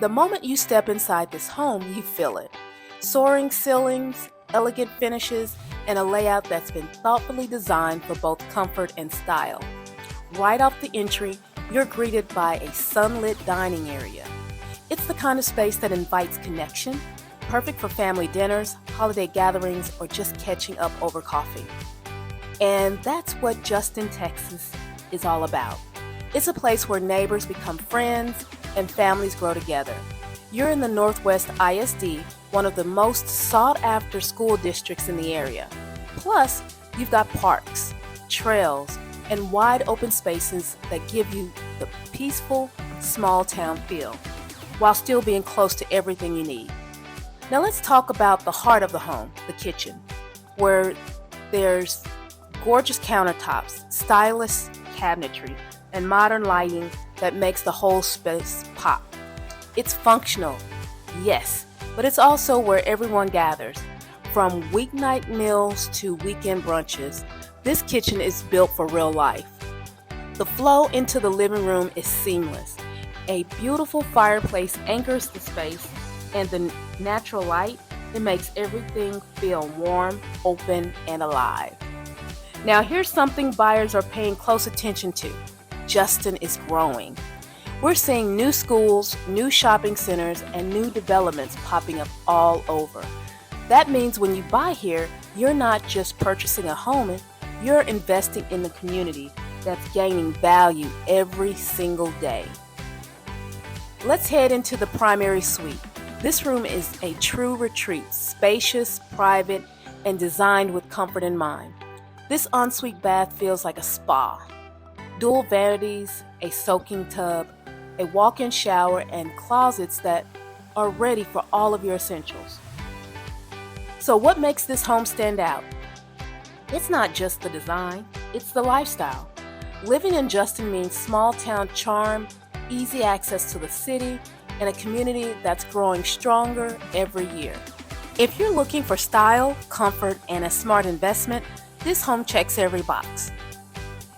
The moment you step inside this home, you feel it. Soaring ceilings, elegant finishes, and a layout that's been thoughtfully designed for both comfort and style. Right off the entry, you're greeted by a sunlit dining area. It's the kind of space that invites connection, perfect for family dinners, holiday gatherings, or just catching up over coffee. And that's what Justin, Texas is all about. It's a place where neighbors become friends and families grow together. You're in the Northwest ISD, one of the most sought-after school districts in the area. Plus, you've got parks, trails, and wide open spaces that give you the peaceful, small-town feel, while still being close to everything you need. Now let's talk about the heart of the home, the kitchen, where there's gorgeous countertops, stylish cabinetry, and modern lighting that makes the whole space pop. It's functional, yes, but it's also where everyone gathers. From weeknight meals to weekend brunches, this kitchen is built for real life. The flow into the living room is seamless. A beautiful fireplace anchors the space, and the natural light, it makes everything feel warm, open, and alive. Now here's something buyers are paying close attention to. Justin is growing. We're seeing new schools, new shopping centers, and new developments popping up all over. That means when you buy here, you're not just purchasing a home, you're investing in the community that's gaining value every single day. Let's head into the primary suite. This room is a true retreat, spacious, private, and designed with comfort in mind. This ensuite bath feels like a spa. Dual vanities, a soaking tub, a walk-in shower, and closets that are ready for all of your essentials. So what makes this home stand out? It's not just the design, it's the lifestyle. Living in Justin means small town charm, easy access to the city, and a community that's growing stronger every year. If you're looking for style, comfort, and a smart investment, this home checks every box.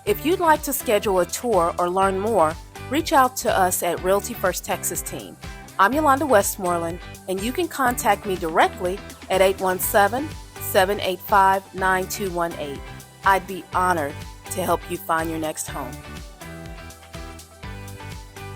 If you'd like to schedule a tour or learn more, reach out to us at Realty First Texas team. I'm Yolanda Westmoreland, and you can contact me directly at 817-785-9218. I'd be honored to help you find your next home.